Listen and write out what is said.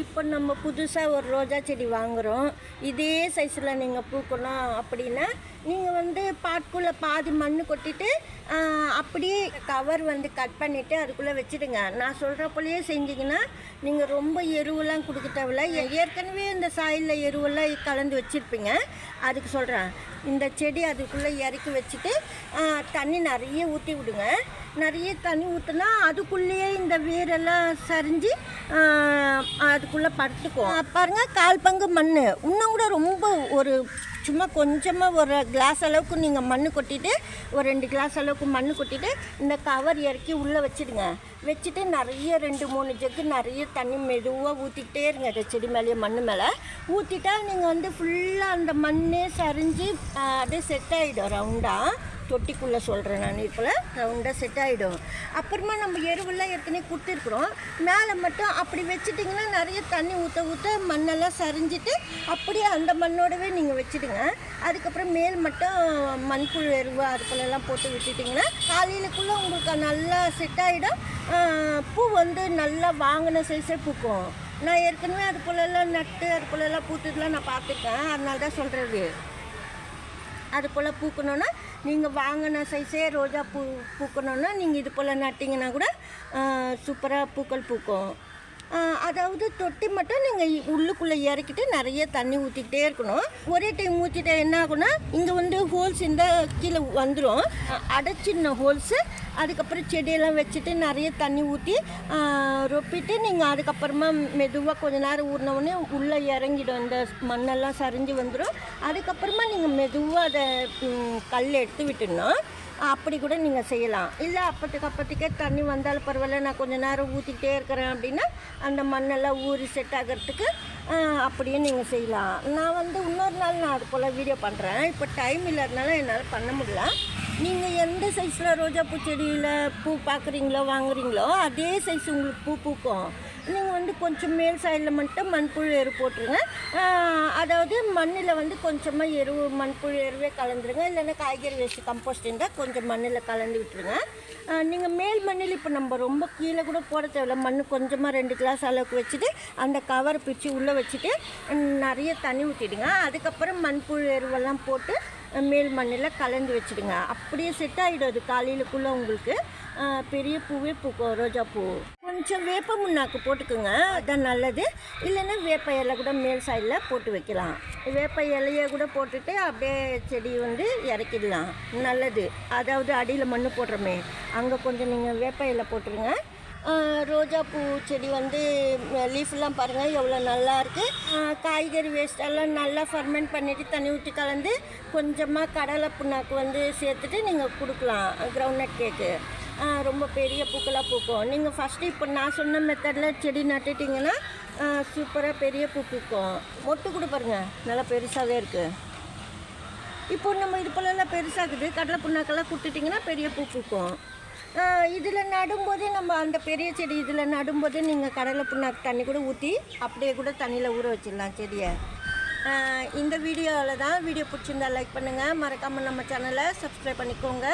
இப்போ நம்ம புதுசாக ஒரு ரோஜா செடி வாங்குகிறோம். இதே சைஸில் நீங்கள் பூக்கணும் அப்படின்னா நீங்கள் வந்து பாட்குள்ளே பாதி மண் கொட்டிட்டு அப்படியே கவர் வந்து கட் பண்ணிவிட்டு அதுக்குள்ளே வச்சுடுங்க. நான் சொல்கிற போலேயே செஞ்சிங்கன்னா நீங்கள் ரொம்ப எருவெல்லாம் கொடுக்க தேவையில்ல. ஏற்கனவே இந்த சாயிலில் எருவெல்லாம் கலந்து வச்சுருப்பீங்க. அதுக்கு சொல்கிறேன், இந்த செடி அதுக்குள்ளே இறக்கி வச்சுட்டு தண்ணி நிறைய ஊற்றி விடுங்க. நிறைய தண்ணி ஊற்றினா அதுக்குள்ளேயே இந்த வேரெல்லாம் சரிஞ்சு அதுக்குள்ளே படுத்துக்கும். பாருங்கள், 1/4 பங்கு மண், இன்னும் கூட ரொம்ப ஒரு சும்மா கொஞ்சமாக ஒரு கிளாஸ் அளவுக்கு நீங்கள் மண் கொட்டிட்டு ஒரு 2 கிளாஸ் அளவுக்கு மண் கொட்டிட்டு இந்த கவர் இறக்கி உள்ளே வச்சுடுங்க. வச்சுட்டு நிறைய 2-3 ஜக்கு நிறைய தண்ணி மெதுவாக ஊற்றிக்கிட்டே இருங்க. அந்த செடி மேலேயே மண் மேலே ஊற்றிட்டா நீங்கள் வந்து ஃபுல்லாக அந்த மண்ணே சரிஞ்சு அப்படியே செட் ஆகிடும். ரவுண்டாக தொட்டிக்குள்ளே சொல்கிறேன் நான், இப்போ ரவுண்டாக செட் ஆகிடும். அப்புறமா நம்ம எருவெல்லாம் ஏற்கனவே கொடுத்துருக்குறோம். மேலே மட்டும் அப்படி வச்சுட்டிங்கன்னா நிறைய தண்ணி ஊற்ற ஊற்ற மண்ணெல்லாம் சரிஞ்சிட்டு அப்படியே அந்த மண்ணோடவே நீங்கள் வச்சுடுங்க. அதுக்கப்புறம் மேல் மட்டும் மண்புழு எருவு அதுக்குள்ளெல்லாம் போட்டு விட்டுட்டிங்கன்னா காலையிலக்குள்ளே உங்களுக்கு நல்லா செட் ஆகிடும். பூ வந்து நல்லா வாங்கின சைஸே பூக்கும். நான் ஏற்கனவே அது போலெல்லாம் நட்டு அது போலெல்லாம் பூத்துலாம் நான் பார்த்துருக்கேன். அதனால தான் சொல்கிறது. அது போல் பூக்கணுன்னா நீங்கள் வாங்கின சைஸே ரோஜா பூக்கணுன்னா நீங்கள் இது போல் நட்டிங்கன்னா கூட சூப்பராக பூக்கள் பூக்கும். அதாவது தொட்டி மட்டும் நீங்கள் உள்ளுக்குள்ளே இறக்கிட்டு நிறைய தண்ணி ஊற்றிக்கிட்டே இருக்கணும். ஒரே டைம் ஊற்றிட்டா என்ன ஆகுனா இங்கே வந்து ஹோல்ஸ் இந்த கீழே வந்துடும், அடைச்சிடன ஹோல்ஸு. அதுக்கப்புறம் செடியெல்லாம் வச்சுட்டு நிறைய தண்ணி ஊற்றி ரொப்பிட்டு நீங்கள் அதுக்கப்புறமா மெதுவாக கொஞ்சம் நேரம் ஊறினவுடனே உள்ளே இறங்கிடும், இந்த மண்ணெல்லாம் சரிஞ்சு வந்துடும். அதுக்கப்புறமா நீங்கள் மெதுவாக அதை கல் எடுத்து விட்டுடணும். அப்படி கூட நீங்கள் செய்யலாம். இல்லை அப்போத்துக்கே தண்ணி வந்தாலும் பரவாயில்ல, நான் கொஞ்சம் நேரம் ஊற்றிக்கிட்டே இருக்கிறேன் அப்படின்னா அந்த மண்ணெல்லாம் ஊறி செட் ஆகிறதுக்கு அப்படியே நீங்கள் செய்யலாம். நான் வந்து இன்னொரு நாள் நான் அது போல் வீடியோ பண்ணுறேன். இப்போ டைம் இல்லாதனால என்னால் பண்ண முடியல. நீங்கள் எந்த சைஸில் ரோஜா பூச்செடியில் பூ பார்க்குறீங்களோ வாங்குறீங்களோ அதே சைஸ் உங்களுக்கு பூ பூக்கும். நீங்கள் வந்து கொஞ்சம் மேல் சைடில் மட்டும் மண்புழு எரு போட்டுருங்க. அதாவது மண்ணில் வந்து கொஞ்சமாக எரு மண்புழு எருவே கலந்துருங்க. இல்லைன்னா காய்கறி வேஸ்ட்டு கம்போஸ்ட் இருந்தால் கொஞ்சம் மண்ணில் கலந்து விட்டுருங்க. நீங்கள் மேல் மண்ணில் இப்போ நம்ம ரொம்ப கீழே கூட போட தேவையில்ல. மண் கொஞ்சமாக 2 கிளாஸ் அளவுக்கு வச்சுட்டு அந்த கவர் பிரித்து உள்ளே வச்சுட்டு நிறைய தண்ணி ஊற்றிடுங்க. அதுக்கப்புறம் மண்புழு எருவெல்லாம் போட்டு மேல் மண்ணில் கலந்து வச்சுடுங்க. அப்படியே செட் ஆகிடும். அது காலையிலுக்குள்ளே உங்களுக்கு பெரிய பூவே பூக்கும் ரோஜா பூ. கொஞ்சம் வேப்ப முன்னாக்கு போட்டுக்குங்க, அதுதான் நல்லது. இல்லைன்னா வேப்ப இலை கூட மேல் சைடில் போட்டு வைக்கலாம். வேப்ப இலையை கூட போட்டுட்டு அப்படியே செடி வந்து இறக்கிடலாம், நல்லது. அதாவது அடியில் மண் போடுறோமே அங்கே கொஞ்சம் நீங்கள் வேப்ப இலை போட்டுருங்க. ரோஜா பூ செடி வந்து லீஃப்லாம் பாருங்கள் எவ்வளோ நல்லா இருக்குது. காய்கறி வேஸ்ட்டெல்லாம் நல்லா ஃபர்மெண்ட் பண்ணிவிட்டு தண்ணி ஊற்றி கலந்து கொஞ்சமாக கடலை புண்ணாக்கு வந்து சேர்த்துட்டு நீங்கள் கொடுக்கலாம். கிரவுண்ட்நட் கேக்கு ரொம்ப பெரிய பூக்களாக பூக்கும். நீங்கள் ஃபஸ்ட்டு இப்போ நான் சொன்ன மெத்தடில் செடி நட்டுட்டிங்கன்னா சூப்பராக பெரிய பூ பூக்கும். மொட்டு கூட பாருங்கள் நல்லா பெருசாகவே இருக்குது. இப்போ நம்ம இது போலலாம் பெருசாகுது. கடலை புண்ணாக்கெல்லாம் கொடுத்துட்டிங்கன்னா பெரிய பூ பூக்கும். இதில் நடும்போதே நம்ம அந்த பெரிய செடி இதில் நடும்போதே நீங்கள் கடலை புண்ணாக்கு தண்ணி கூட ஊற்றி அப்படியே கூட தண்ணியில் ஊற வச்சிடலாம் செடியை. இந்த வீடியோவில் தான். வீடியோ பிடிச்சிருந்தா லைக் பண்ணுங்கள், மறக்காமல் நம்ம சேனலை சப்ஸ்கிரைப் பண்ணிக்கோங்க.